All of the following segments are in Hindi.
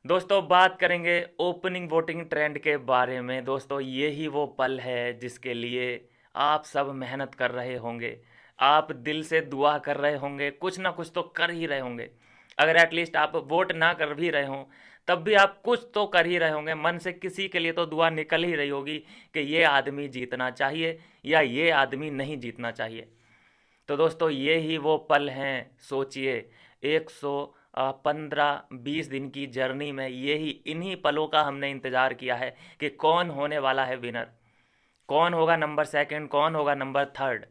दोस्तों बात करेंगे ओपनिंग वोटिंग ट्रेंड के बारे में। दोस्तों ये ही वो पल है जिसके लिए आप सब मेहनत कर रहे होंगे, आप दिल से दुआ कर रहे होंगे, कुछ ना कुछ तो कर ही रहे होंगे। अगर एटलीस्ट आप वोट ना कर भी रहे हों तब भी आप कुछ तो कर ही रहे होंगे, मन से किसी के लिए तो दुआ निकल ही रही होगी कि ये आदमी जीतना चाहिए या ये आदमी नहीं जीतना चाहिए। तो दोस्तों ये ही वो पल हैं। सोचिए 115-20 दिन की जर्नी में यही इन्हीं पलों का हमने इंतज़ार किया है कि कौन होने वाला है विनर, कौन होगा नंबर सेकंड, कौन होगा नंबर थर्ड।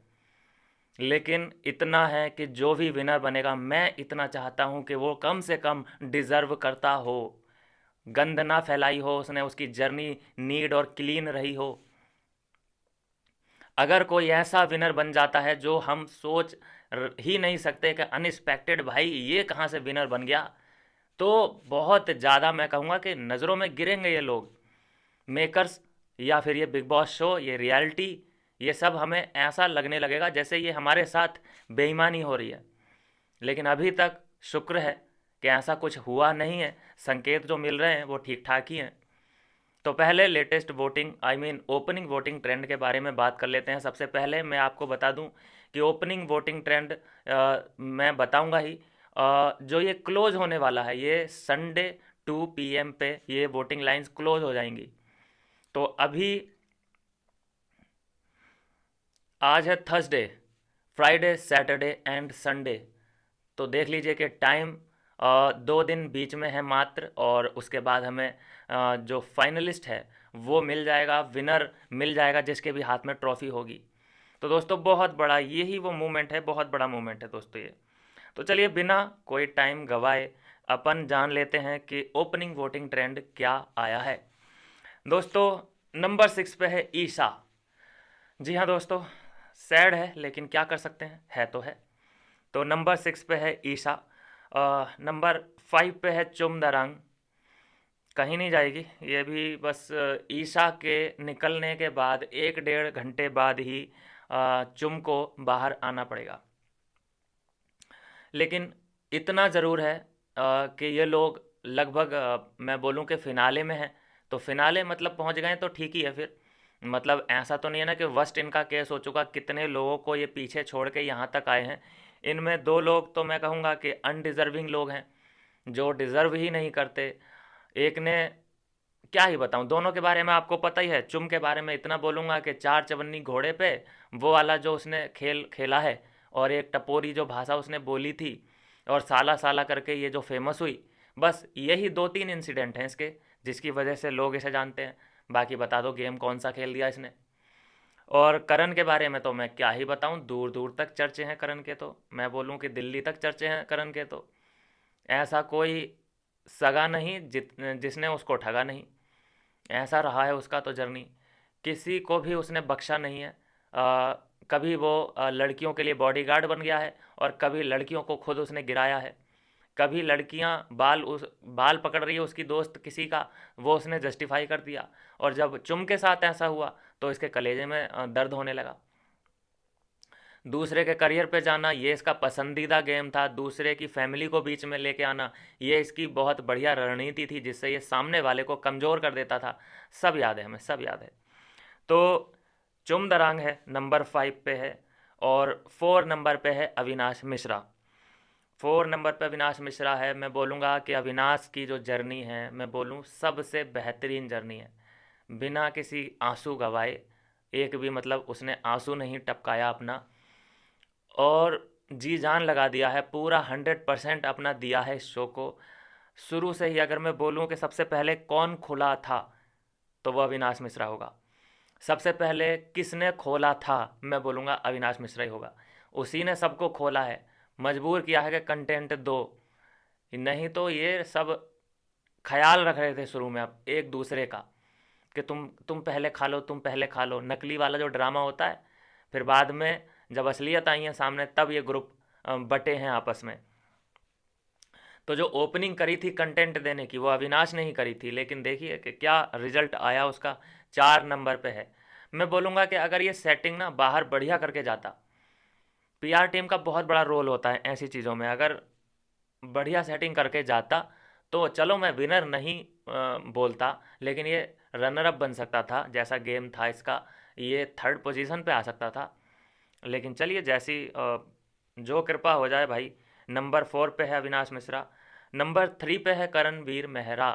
लेकिन इतना है कि जो भी विनर बनेगा मैं इतना चाहता हूँ कि वो कम से कम डिज़र्व करता हो, गंद ना फैलाई हो उसने, उसकी जर्नी नीट और क्लीन रही हो। अगर कोई ऐसा विनर बन जाता है जो हम सोच ही नहीं सकते कि अनएक्सपेक्टेड, भाई ये कहाँ से विनर बन गया, तो बहुत ज़्यादा मैं कहूँगा कि नज़रों में गिरेंगे ये लोग, मेकर्स, या फिर ये बिग बॉस शो, ये रियलिटी, ये सब हमें ऐसा लगने लगेगा जैसे ये हमारे साथ बेईमानी हो रही है। लेकिन अभी तक शुक्र है कि ऐसा कुछ हुआ नहीं है, संकेत जो मिल रहे हैं वो ठीक ठाक ही हैं। तो पहले latest voting opening voting trend के बारे में बात कर लेते हैं। सबसे पहले मैं आपको बता दूं कि ओपनिंग वोटिंग ट्रेंड मैं बताऊंगा ही, जो ये क्लोज होने वाला है, ये संडे 2 PM पे ये वोटिंग लाइंस क्लोज हो जाएंगी। तो अभी आज है Thursday, Friday, Saturday and Sunday. तो देख लीजिए कि टाइम 2 दिन बीच में है मात्र, और उसके बाद हमें जो फाइनलिस्ट है वो मिल जाएगा, विनर मिल जाएगा जिसके भी हाथ में ट्रॉफी होगी। तो दोस्तों बहुत बड़ा यही वो मूवमेंट है, बहुत बड़ा मूवमेंट है दोस्तों ये। तो चलिए बिना कोई टाइम गवाए अपन जान लेते हैं कि ओपनिंग वोटिंग ट्रेंड क्या आया है। दोस्तों नंबर 6 पे है ईशा। जी हाँ दोस्तों, सैड है लेकिन क्या कर सकते हैं, है तो है। तो नंबर 6 पे है ईशा। नंबर 5 पे है चुमदरंग। कहीं नहीं जाएगी ये भी, बस ईशा के निकलने के बाद 1 डेढ़ घंटे बाद ही चुम को बाहर आना पड़ेगा। लेकिन इतना ज़रूर है कि ये लोग लगभग मैं बोलूँ कि फ़िनाले में हैं। तो फ़िनाले मतलब पहुँच गए तो ठीक ही है फिर। मतलब ऐसा तो नहीं है ना कि वर्स्ट इनका केस हो चुका, कितने लोगों को ये पीछे छोड़ के यहाँ तक आए हैं। इनमें 2 लोग तो मैं कहूँगा कि अनडिज़र्विंग लोग हैं, जो डिज़र्व ही नहीं करते। एक ने, क्या ही बताऊँ, दोनों के बारे में आपको पता ही है। चुम के बारे में इतना बोलूँगा कि 4 चवन्नी घोड़े पे वो वाला जो उसने खेल खेला है, और एक टपोरी जो भाषा उसने बोली थी, और साला साला करके ये जो फेमस हुई, बस यही 2-3 इंसिडेंट हैं इसके जिसकी वजह से लोग इसे जानते हैं। बाकी बता दो गेम कौन सा खेल दिया इसने। और करण के बारे में तो मैं क्या ही बताऊं, दूर दूर तक चर्चे हैं करण के, तो मैं बोलूं कि दिल्ली तक चर्चे हैं करण के। तो ऐसा कोई सगा नहीं जिसने उसको ठगा नहीं। ऐसा रहा है उसका तो जर्नी, किसी को भी उसने बख्शा नहीं है। कभी वो लड़कियों के लिए बॉडीगार्ड बन गया है, और कभी लड़कियों को खुद उसने गिराया है। कभी लड़कियां बाल पकड़ रही है उसकी दोस्त किसी का, वो उसने जस्टिफाई कर दिया। और जब चुम के साथ ऐसा हुआ तो इसके कलेजे में दर्द होने लगा। दूसरे के करियर पे जाना ये इसका पसंदीदा गेम था, दूसरे की फैमिली को बीच में लेके आना ये इसकी बहुत बढ़िया रणनीति थी, जिससे ये सामने वाले को कमज़ोर कर देता था। सब याद है हमें, सब याद है। तो चुम दरांग है, नंबर 5 पे है। और 4 नंबर पे है अविनाश मिश्रा। 4 नंबर पे अविनाश मिश्रा है। मैं बोलूँगा कि अविनाश की जो जर्नी है, मैं बोलूँ सबसे बेहतरीन जर्नी है। बिना किसी आंसू गवाए, एक भी मतलब उसने आंसू नहीं टपकाया अपना, और जी जान लगा दिया है, पूरा 100% अपना दिया है इस शो को। शुरू से ही अगर मैं बोलूँ कि सबसे पहले कौन खुला था तो वो अविनाश मिश्रा होगा। सबसे पहले किसने खोला था, मैं बोलूँगा अविनाश मिश्रा ही होगा। उसी ने सबको खोला है, मजबूर किया है कि कंटेंट दो। नहीं तो ये सब ख्याल रख रहे थे शुरू में अब एक दूसरे का, कि तुम पहले खा लो, तुम पहले खा लो, नकली वाला जो ड्रामा होता है। फिर बाद में जब असलियत आई है सामने तब ये ग्रुप बटे हैं आपस में। तो जो ओपनिंग करी थी कंटेंट देने की वो अविनाश ने ही करी थी, लेकिन देखिए कि क्या रिजल्ट आया उसका। 4 नंबर पे है। मैं बोलूँगा कि अगर ये सेटिंग ना बाहर बढ़िया करके जाता, पीआर टीम का बहुत बड़ा रोल होता है ऐसी चीज़ों में, अगर बढ़िया सेटिंग करके जाता तो चलो मैं विनर नहीं बोलता, लेकिन ये रनर अप बन सकता था। जैसा गेम था इसका, ये थर्ड पोजीशन पे आ सकता था। लेकिन चलिए, जैसी जो कृपा हो जाए भाई। नंबर 4 पे है अविनाश मिश्रा। नंबर 3 पे है करणवीर मेहरा।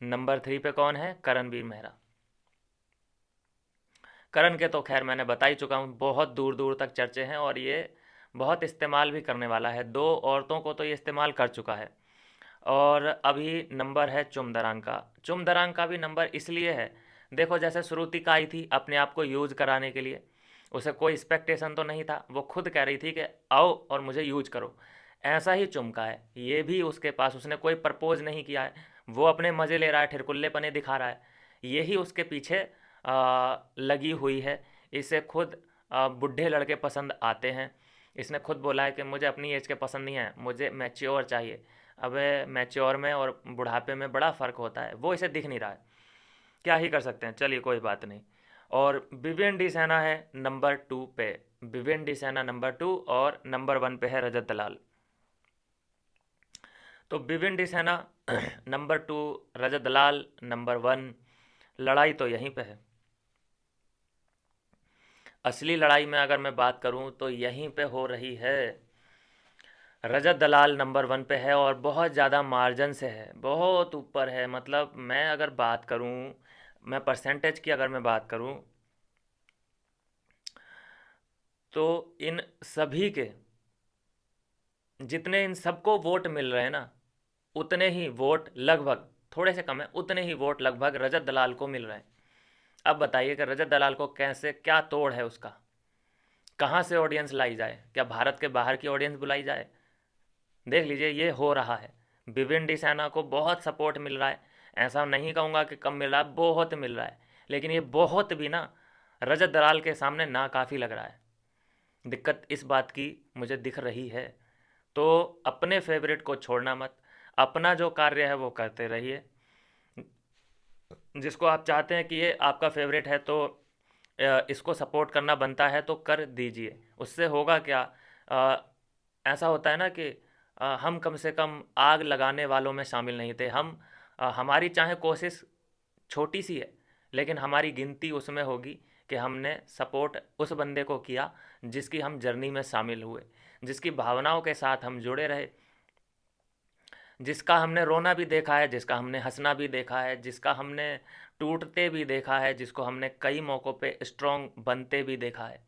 नंबर 3 पे कौन है? करणवीर मेहरा। करण के तो खैर मैंने बता ही चुका हूँ, बहुत दूर दूर तक चर्चे हैं, और ये बहुत इस्तेमाल भी करने वाला है। 2 औरतों को तो ये इस्तेमाल कर चुका है। और अभी नंबर है चुमदरांग का। चुमदरांग का भी नंबर इसलिए है, देखो जैसे श्रुति का आई थी अपने आप को यूज कराने के लिए, उसे कोई एक्सपेक्टेशन तो नहीं था, वो खुद कह रही थी कि आओ और मुझे यूज करो। ऐसा ही चुमका है, ये भी उसके पास, उसने कोई प्रपोज नहीं किया है, वो अपने मज़े ले रहा है, ठिरकुल्लेपने दिखा रहा है। यही उसके पीछे लगी हुई है। इसे खुद बूढ़े लड़के पसंद आते हैं। इसने खुद बोला है कि मुझे अपनी एज के पसंद नहीं है, मुझे मैच्योर चाहिए। अबे मैच्योर में और बुढ़ापे में बड़ा फ़र्क होता है, वो इसे दिख नहीं रहा है। क्या ही कर सकते हैं, चलिए कोई बात नहीं। और विवियन डी सैना है नंबर 2 पे। विवियन डी सैना नंबर 2, और नंबर 1 पे है रजत दलाल। तो विवियन डी सैना नंबर 2, रजत दलाल नंबर 1। लड़ाई तो यहीं पे है। असली लड़ाई में अगर मैं बात करूं तो यहीं पे हो रही है। रजत दलाल नंबर 1 पे है, और बहुत ज़्यादा मार्जिन से है, बहुत ऊपर है। मतलब मैं अगर बात करूं, मैं परसेंटेज की अगर मैं बात करूं, तो इन सभी के जितने इन सबको वोट मिल रहे हैं ना, उतने ही वोट लगभग, थोड़े से कम है, उतने ही वोट लगभग रजत दलाल को मिल रहे हैं। अब बताइए कि रजत दलाल को कैसे, क्या तोड़ है उसका? कहाँ से ऑडियंस लाई जाए? क्या भारत के बाहर की ऑडियंस बुलाई जाए? देख लीजिए ये हो रहा है। विविन डी सैना को बहुत सपोर्ट मिल रहा है। ऐसा नहीं कहूँगा कि कम मिल रहा है, बहुत मिल रहा है। लेकिन ये बहुत भी ना रजत दलाल के सामने ना काफ़ी लग रहा है। दिक्कत इस बात की मुझे दिख रही है। तो अपने फेवरेट को छोड़ना मत, अपना जो कार्य है वो करते रहिए। जिसको आप चाहते हैं कि ये आपका फेवरेट है, तो इसको सपोर्ट करना बनता है तो कर दीजिए। उससे होगा क्या, अ, ऐसा होता है ना कि हम कम से कम आग लगाने वालों में शामिल नहीं थे। हम हमारी चाहे कोशिश छोटी सी है, लेकिन हमारी गिनती उसमें होगी कि हमने सपोर्ट उस बंदे को किया जिसकी हम जर्नी में शामिल हुए, जिसकी भावनाओं के साथ हम जुड़े रहे, जिसका हमने रोना भी देखा है, जिसका हमने हंसना भी देखा है, जिसका हमने टूटते भी देखा है, जिसको हमने कई मौक़ों पे स्ट्रॉन्ग बनते भी देखा है।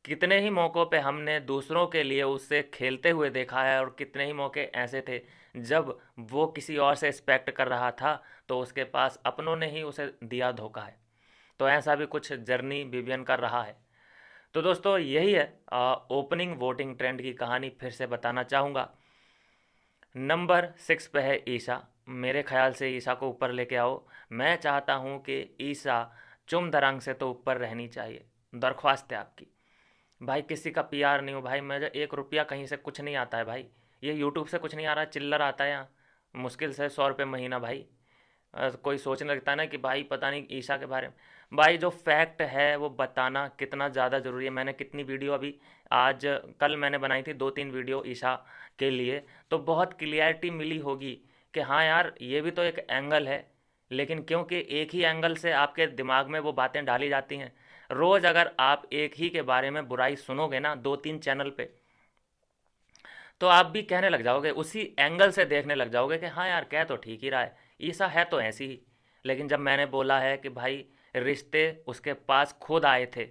कितने ही मौक़ों पे हमने दूसरों के लिए उससे खेलते हुए देखा है, और कितने ही मौके ऐसे थे जब वो किसी और से एक्सपेक्ट कर रहा था, तो उसके पास अपनों ने ही उसे दिया धोखा है। तो ऐसा भी कुछ जर्नी विवियन का रहा है। तो दोस्तों यही है ओपनिंग वोटिंग ट्रेंड की कहानी। फिर से बताना चाहूँगा, नंबर 6 पे है ईशा। मेरे ख्याल से ईशा को ऊपर लेके आओ। मैं चाहता हूँ कि ईशा चुम दरांग से तो ऊपर रहनी चाहिए। दरख्वास्त है आपकी। भाई किसी का पीआर नहीं हो भाई, मुझे 1 रुपया कहीं से कुछ नहीं आता है भाई। ये यूट्यूब से कुछ नहीं आ रहा, चिल्लर आता है यहाँ, मुश्किल से 100 रुपये महीना भाई। कोई सोचने लगता है ना कि भाई पता नहीं ईशा के बारे में। भाई जो फैक्ट है वो बताना कितना ज़्यादा ज़रूरी है। मैंने कितनी वीडियो अभी, आज कल मैंने बनाई थी 2-3 वीडियो ईशा के लिए, तो बहुत क्लियरिटी मिली होगी कि हाँ यार ये भी तो एक एंगल है। लेकिन क्योंकि एक ही एंगल से आपके दिमाग में वो बातें डाली जाती हैं, रोज़ अगर आप एक ही के बारे में बुराई सुनोगे ना 2-3 चैनल पे, तो आप भी कहने लग जाओगे, उसी एंगल से देखने लग जाओगे कि हाँ यार कह तो ठीक ही रहा है, ईसा है तो ऐसी ही। लेकिन जब मैंने बोला है कि भाई रिश्ते उसके पास खुद आए थे,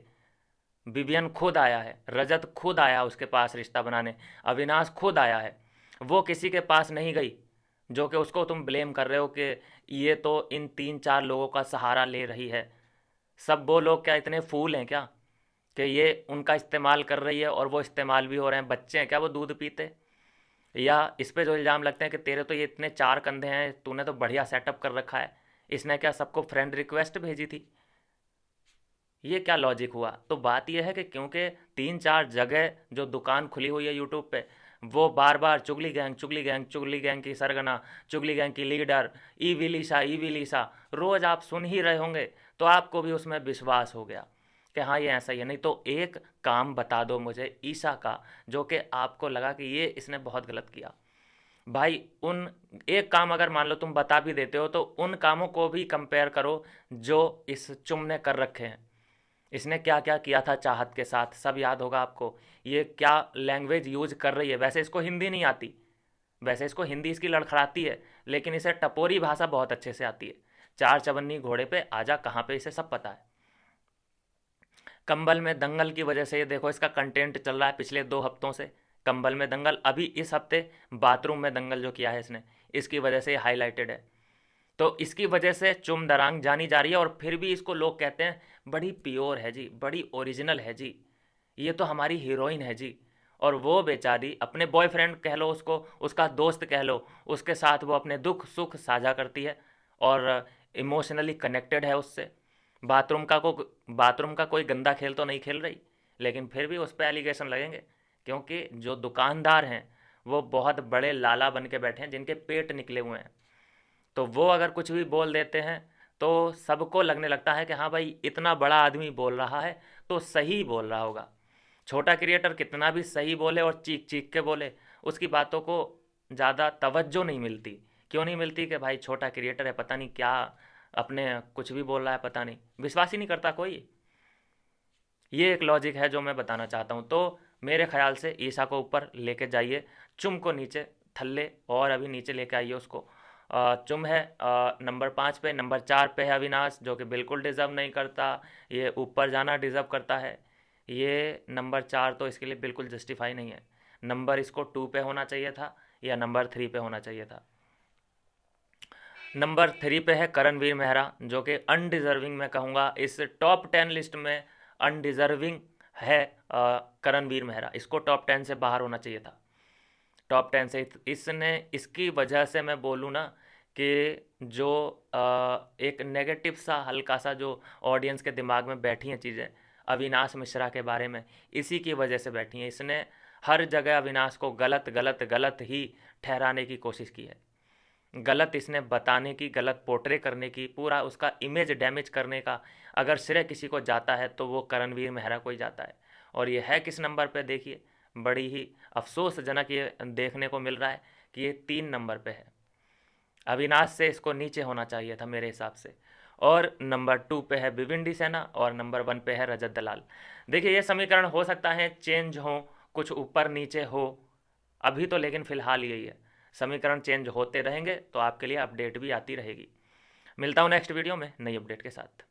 विवियन खुद आया है, रजत खुद आया उसके पास रिश्ता बनाने, अविनाश खुद आया है, वो किसी के पास नहीं गई। जो कि उसको तुम ब्लेम कर रहे हो कि ये तो इन 3-4 लोगों का सहारा ले रही है। सब वो लोग क्या इतने फूल हैं क्या कि ये उनका इस्तेमाल कर रही है और वो इस्तेमाल भी हो रहे हैं? बच्चे हैं क्या वो दूध पीते? या इस पे जो इल्ज़ाम लगते हैं कि तेरे तो ये इतने 4 कंधे हैं, तूने तो बढ़िया सेटअप कर रखा है, इसने क्या सबको फ्रेंड रिक्वेस्ट भेजी थी? ये क्या लॉजिक हुआ? तो बात यह है कि क्योंकि 3-4 जगह जो दुकान खुली हुई है यूट्यूब पे, वो बार बार चुगली गैंग, चुगली गैंग, चुगली गैंग की सरगना, चुगली गैंग की लीडर, ई विलिसा, रोज़ आप सुन ही रहे होंगे, तो आपको भी उसमें विश्वास हो गया कि हाँ ये ऐसा ही है। नहीं तो एक काम बता दो मुझे ईशा का, जो कि आपको लगा कि ये इसने बहुत गलत किया। भाई उन एक काम अगर मान लो तुम बता भी देते हो तो उन कामों को भी कंपेयर करो जो इस चुम ने कर रखे हैं। इसने क्या क्या किया था चाहत के साथ, सब याद होगा आपको। ये क्या लैंग्वेज यूज कर रही है, वैसे इसको हिंदी नहीं आती, वैसे इसको हिंदी इसकी लड़खड़ाती है, लेकिन इसे टपोरी भाषा बहुत अच्छे से आती है। चार चवन्नी घोड़े पे आजा कहाँ पे, इसे सब पता है। कंबल में दंगल की वजह से ये देखो इसका कंटेंट चल रहा है पिछले 2 हफ्तों से। कंबल में दंगल, अभी इस हफ्ते बाथरूम में दंगल जो किया है इसने, इसकी वजह से हाईलाइटेड है। तो इसकी वजह से चुम दरांग जानी जा रही है, और फिर भी इसको लोग कहते हैं बड़ी प्योर है जी, बड़ी ओरिजिनल है जी, ये तो हमारी हीरोइन है जी। और वो बेचारी अपने बॉयफ्रेंड कह लो उसको, उसका दोस्त कह लो, उसके साथ वो अपने दुख सुख साझा करती है और इमोशनली कनेक्टेड है उससे। बाथरूम का कोई गंदा खेल तो नहीं खेल रही, लेकिन फिर भी उस पर एलिगेशन लगेंगे, क्योंकि जो दुकानदार हैं वो बहुत बड़े लाला बन के बैठे हैं जिनके पेट निकले हुए हैं। तो वो अगर कुछ भी बोल देते हैं तो सबको लगने लगता है कि हाँ भाई इतना बड़ा आदमी बोल रहा है तो सही बोल रहा होगा। छोटा क्रिएटर कितना भी सही बोले और चीख चीख के बोले, उसकी बातों को ज़्यादा तवज्जो नहीं मिलती। क्यों नहीं मिलती? कि भाई छोटा क्रिएटर है, पता नहीं क्या अपने कुछ भी बोल रहा है, पता नहीं, विश्वास ही नहीं करता कोई। ये एक लॉजिक है जो मैं बताना चाहता हूँ। तो मेरे ख्याल से ईसा को ऊपर लेके जाइए, चुम को नीचे थल्ले और अभी नीचे लेके आइए उसको। चुम है नंबर 5 पे, नंबर 4 पे है अविनाश जो कि बिल्कुल डिज़र्व नहीं करता, ये ऊपर जाना डिज़र्व करता है। ये नंबर 4 तो इसके लिए बिल्कुल जस्टिफाई नहीं है। नंबर इसको 2 पे होना चाहिए था या नंबर 3 पे होना चाहिए था। नंबर 3 पे है करणवीर मेहरा, जो कि अनडिज़र्विंग मैं कहूँगा, इस टॉप 10 लिस्ट में अनडिज़र्विंग है। करणवीर मेहरा, इसको टॉप 10 से बाहर होना चाहिए था। टॉप 10 से इसने, इसकी वजह से मैं बोलूँ ना कि जो एक नेगेटिव सा हल्का सा जो ऑडियंस के दिमाग में बैठी हैं चीज़ें अविनाश मिश्रा के बारे में, इसी की वजह से बैठी हैं। इसने हर जगह अविनाश को गलत गलत गलत ही ठहराने की कोशिश की है, गलत इसने बताने की, गलत पोर्ट्रे करने की, पूरा उसका इमेज डैमेज करने का अगर श्रेय किसी को जाता है तो वो करणवीर मेहरा को ही जाता है। और ये है किस नंबर पे देखिए, बड़ी ही अफसोसजनक ये देखने को मिल रहा है कि ये 3 नंबर पे है। अविनाश से इसको नीचे होना चाहिए था मेरे हिसाब से। और नंबर 2 पे है भिवंडी सेना और नंबर 1 पे है रजत दलाल। देखिए ये समीकरण हो सकता है चेंज हो, कुछ ऊपर नीचे हो, अभी तो लेकिन फ़िलहाल यही है। समीकरण चेंज होते रहेंगे तो आपके लिए अपडेट भी आती रहेगी। मिलता हूँ नेक्स्ट वीडियो में नई अपडेट के साथ।